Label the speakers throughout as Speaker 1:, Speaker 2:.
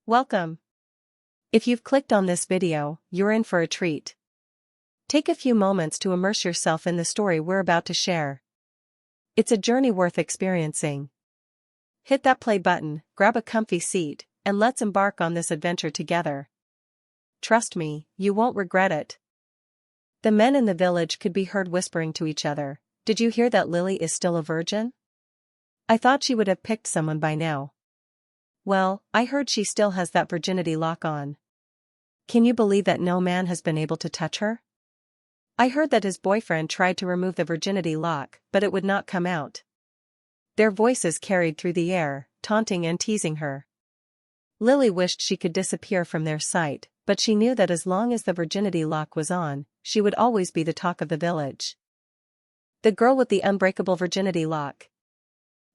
Speaker 1: Welcome. If you've clicked on this video, you're in for a treat. Take a few moments to immerse yourself in the story we're about to share. It's a journey worth experiencing. Hit that play button, grab a comfy seat, and let's embark on this adventure together. Trust me, you won't regret it. The men in the village could be heard whispering to each other. Did you hear that Lily is still a virgin? I thought she would have picked someone by now. Well, I heard she still has that virginity lock on. Can you believe that no man has been able to touch her? I heard that his boyfriend tried to remove the virginity lock, but it would not come out. Their voices carried through the air, taunting and teasing her. Lily wished she could disappear from their sight, but she knew that as long as the virginity lock was on, she would always be the talk of the village. The girl with the unbreakable virginity lock.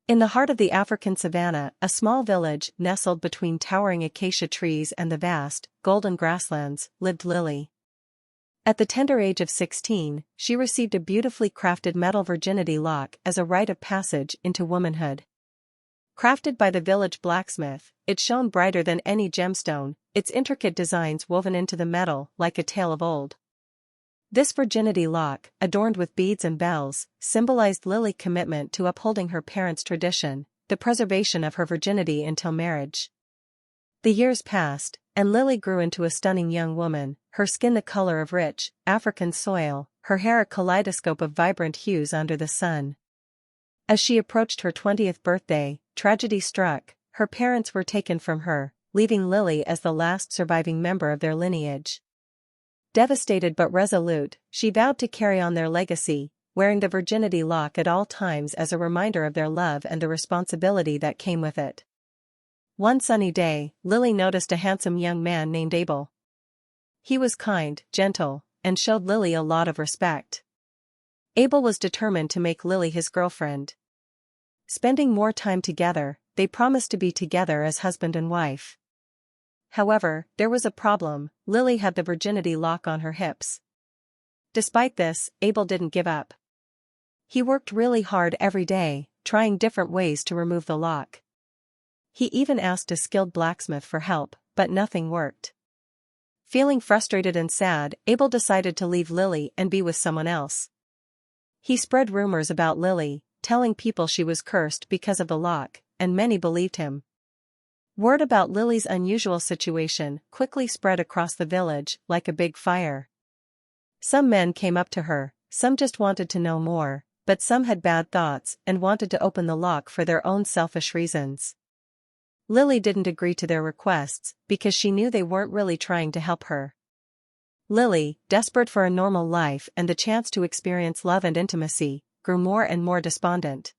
Speaker 1: In the heart of the African savanna, a small village nestled between towering acacia trees and the vast, golden grasslands, lived Lily. At the tender age of 16, she received a beautifully crafted metal virginity lock as a rite of passage into womanhood. Crafted by the village blacksmith, it shone brighter than any gemstone, its intricate designs woven into the metal like a tale of old. This virginity lock, adorned with beads and bells, symbolized Lily's commitment to upholding her parents' tradition, the preservation of her virginity until marriage. The years passed, and Lily grew into a stunning young woman, her skin the color of rich, African soil, her hair a kaleidoscope of vibrant hues under the sun. As she approached her 20th birthday, tragedy struck. Her parents were taken from her, leaving Lily as the last surviving member of their lineage. Devastated but resolute, she vowed to carry on their legacy, wearing the virginity lock at all times as a reminder of their love and the responsibility that came with it. One sunny day, Lily noticed a handsome young man named Abel. He was kind, gentle, and showed Lily a lot of respect. Abel was determined to make Lily his girlfriend. Spending more time together, they promised to be together as husband and wife. However, there was a problem. Lily had the virginity lock on her hips. Despite this, Abel didn't give up. He worked really hard every day, trying different ways to remove the lock. He even asked a skilled blacksmith for help, but nothing worked. Feeling frustrated and sad, Abel decided to leave Lily and be with someone else. He spread rumors about Lily, telling people she was cursed because of the lock, and many believed him. Word about Lily's unusual situation quickly spread across the village like a big fire. Some men came up to her, some just wanted to know more, but some had bad thoughts and wanted to open the lock for their own selfish reasons. Lily didn't agree to their requests because she knew they weren't really trying to help her. Lily, desperate for a normal life and the chance to experience love and intimacy, grew more and more despondent.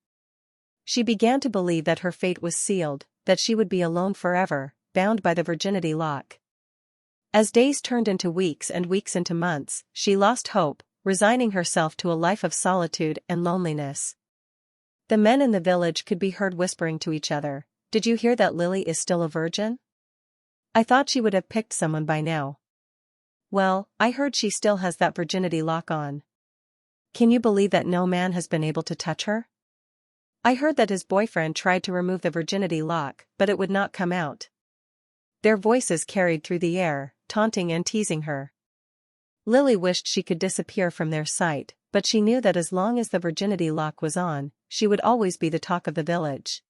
Speaker 1: She began to believe that her fate was sealed, that she would be alone forever, bound by the virginity lock. As days turned into weeks and weeks into months, she lost hope, resigning herself to a life of solitude and loneliness. The men in the village could be heard whispering to each other, "Did you hear that Lily is still a virgin? I thought she would have picked someone by now." Well, I heard she still has that virginity lock on. Can you believe that no man has been able to touch her? I heard that his boyfriend tried to remove the virginity lock, but it would not come out. Their voices carried through the air, taunting and teasing her. Lily wished she could disappear from their sight, but she knew that as long as the virginity lock was on, she would always be the talk of the village.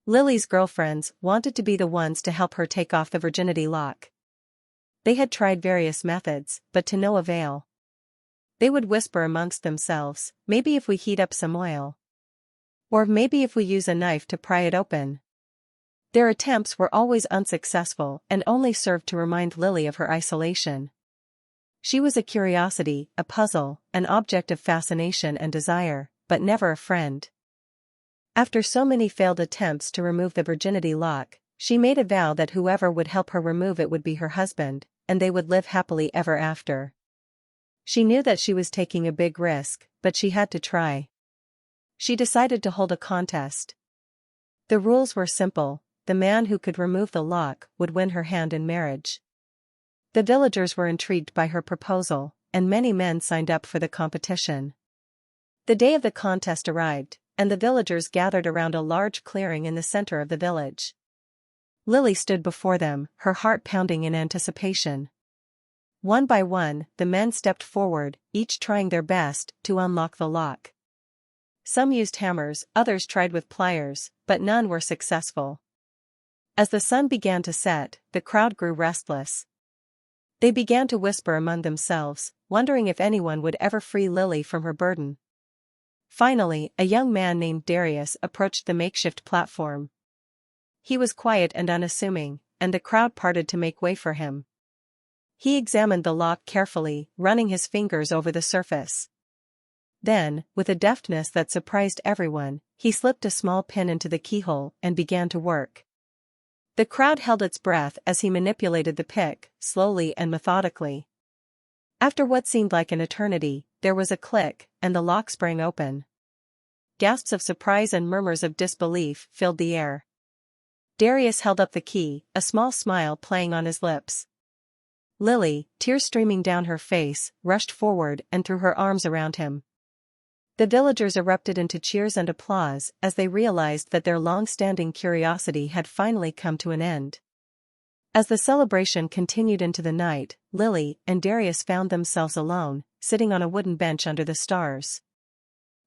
Speaker 1: Lily's girlfriends wanted to be the ones to help her take off the virginity lock. They had tried various methods, but to no avail. They would whisper amongst themselves, "Maybe if we heat up some oil. Or maybe if we use a knife to pry it open." Their attempts were always unsuccessful and only served to remind Lily of her isolation. She was a curiosity, a puzzle, an object of fascination and desire, but never a friend. After so many failed attempts to remove the virginity lock, she made a vow that whoever would help her remove it would be her husband, and they would live happily ever after. She knew that she was taking a big risk, but she had to try. She decided to hold a contest. The rules were simple: the man who could remove the lock would win her hand in marriage. The villagers were intrigued by her proposal, and many men signed up for the competition. The day of the contest arrived, and the villagers gathered around a large clearing in the center of the village. Lily stood before them, her heart pounding in anticipation. One by one, the men stepped forward, each trying their best to unlock the lock. Some used hammers, others tried with pliers, but none were successful. As the sun began to set, the crowd grew restless. They began to whisper among themselves, wondering if anyone would ever free Lily from her burden. Finally, a young man named Darius approached the makeshift platform. He was quiet and unassuming, and the crowd parted to make way for him. He examined the lock carefully, running his fingers over the surface. Then, with a deftness that surprised everyone, he slipped a small pin into the keyhole and began to work. The crowd held its breath as he manipulated the pick, slowly and methodically. After what seemed like an eternity, there was a click, and the lock sprang open. Gasps of surprise and murmurs of disbelief filled the air. Darius held up the key, a small smile playing on his lips. Lily, tears streaming down her face, rushed forward and threw her arms around him. The villagers erupted into cheers and applause as they realized that their long-standing curiosity had finally come to an end. As the celebration continued into the night, Lily and Darius found themselves alone, sitting on a wooden bench under the stars.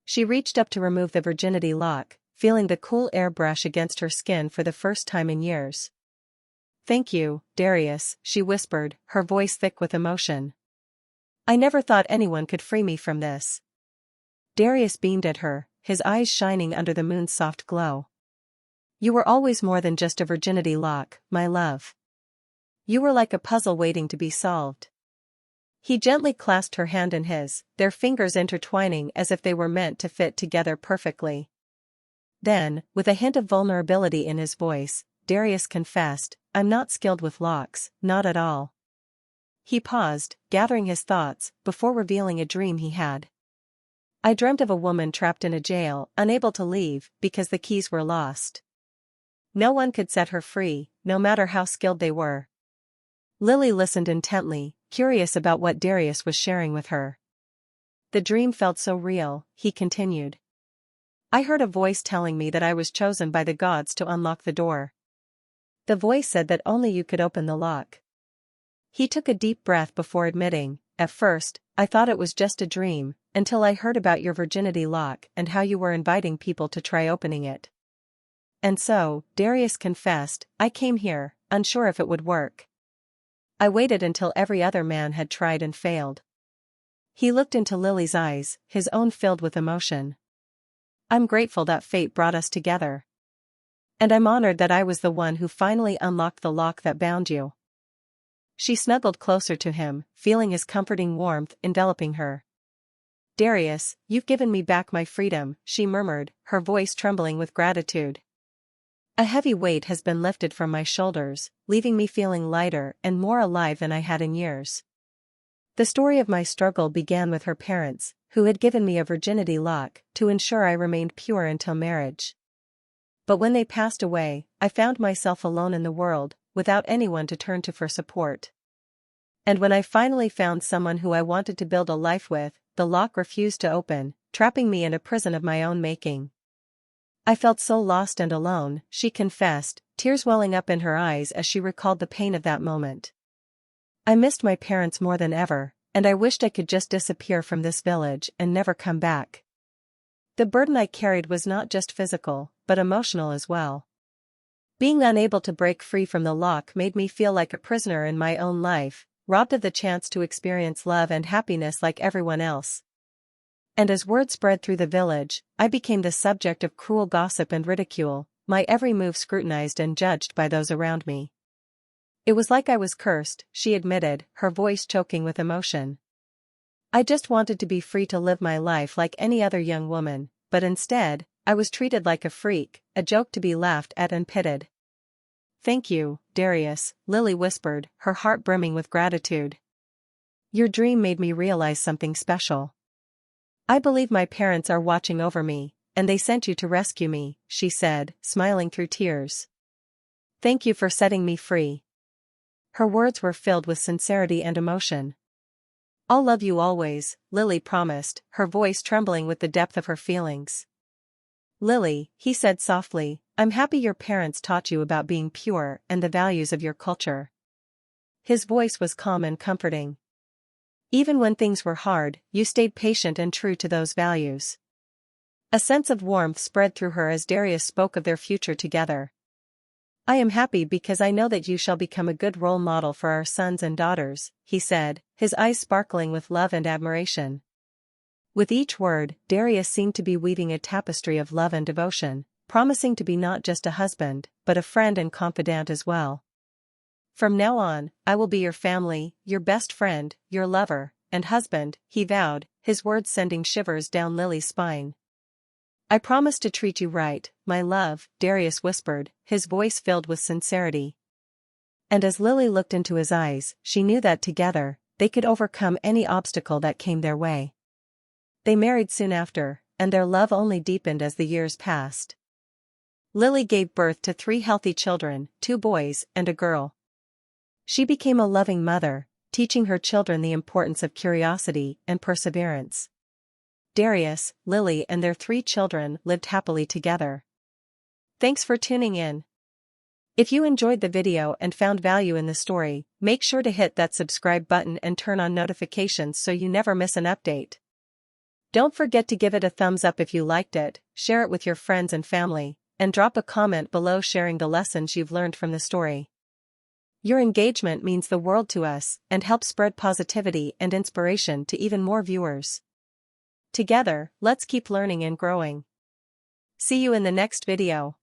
Speaker 1: She reached up to remove the virginity lock, feeling the cool air brush against her skin for the first time in years. "Thank you, Darius," she whispered, her voice thick with emotion. "I never thought anyone could free me from this." Darius beamed at her, his eyes shining under the moon's soft glow. "You were always more than just a virginity lock, my love. You were like a puzzle waiting to be solved." He gently clasped her hand in his, their fingers intertwining as if they were meant to fit together perfectly. Then, with a hint of vulnerability in his voice, Darius confessed, "I'm not skilled with locks, not at all." He paused, gathering his thoughts, before revealing a dream he had. "I dreamt of a woman trapped in a jail, unable to leave, because the keys were lost. No one could set her free, no matter how skilled they were." Lily listened intently, curious about what Darius was sharing with her. "The dream felt so real," he continued. "I heard a voice telling me that I was chosen by the gods to unlock the door. The voice said that only you could open the lock." He took a deep breath before admitting, "At first, I thought it was just a dream, until I heard about your virginity lock and how you were inviting people to try opening it. And so," Darius confessed, "I came here, unsure if it would work. I waited until every other man had tried and failed." He looked into Lily's eyes, his own filled with emotion. "I'm grateful that fate brought us together. And I'm honored that I was the one who finally unlocked the lock that bound you." She snuggled closer to him, feeling his comforting warmth enveloping her. "Darius, you've given me back my freedom," she murmured, her voice trembling with gratitude. "A heavy weight has been lifted from my shoulders, leaving me feeling lighter and more alive than I had in years." The story of my struggle began with her parents, who had given me a virginity lock to ensure I remained pure until marriage. But when they passed away, I found myself alone in the world, without anyone to turn to for support. And when I finally found someone who I wanted to build a life with, the lock refused to open, trapping me in a prison of my own making. I felt so lost and alone," she confessed, tears welling up in her eyes as she recalled the pain of that moment. "I missed my parents more than ever, and I wished I could just disappear from this village and never come back. The burden I carried was not just physical, but emotional as well. Being unable to break free from the lock made me feel like a prisoner in my own life, robbed of the chance to experience love and happiness like everyone else. And as word spread through the village, I became the subject of cruel gossip and ridicule, my every move scrutinized and judged by those around me. It was like I was cursed," she admitted, her voice choking with emotion. "I just wanted to be free to live my life like any other young woman, but instead, I was treated like a freak, a joke to be laughed at and pitied." "Thank you, Darius," Lily whispered, her heart brimming with gratitude. "Your dream made me realize something special. I believe my parents are watching over me, and they sent you to rescue me," she said, smiling through tears. "Thank you for setting me free." Her words were filled with sincerity and emotion. "I'll love you always," Lily promised, her voice trembling with the depth of her feelings. Lily, he said softly, I'm happy your parents taught you about being pure and the values of your culture. His voice was calm and comforting. Even when things were hard, you stayed patient and true to those values. A sense of warmth spread through her as Darius spoke of their future together. I am happy because I know that you shall become a good role model for our sons and daughters, he said, his eyes sparkling with love and admiration. With each word, Darius seemed to be weaving a tapestry of love and devotion, promising to be not just a husband, but a friend and confidant as well. From now on, I will be your family, your best friend, your lover, and husband, he vowed, his words sending shivers down Lily's spine. I promise to treat you right, my love, Darius whispered, his voice filled with sincerity. And as Lily looked into his eyes, she knew that together, they could overcome any obstacle that came their way. They married soon after, and their love only deepened as the years passed. Lily gave birth to 3 healthy children, 2 boys and a girl. She became a loving mother, teaching her children the importance of curiosity and perseverance. Darius, Lily and their 3 children lived happily together. Thanks for tuning in. If you enjoyed the video and found value in the story, make sure to hit that subscribe button and turn on notifications so you never miss an update. Don't forget to give it a thumbs up if you liked it, share it with your friends and family, and drop a comment below sharing the lessons you've learned from the story. Your engagement means the world to us and helps spread positivity and inspiration to even more viewers. Together, let's keep learning and growing. See you in the next video.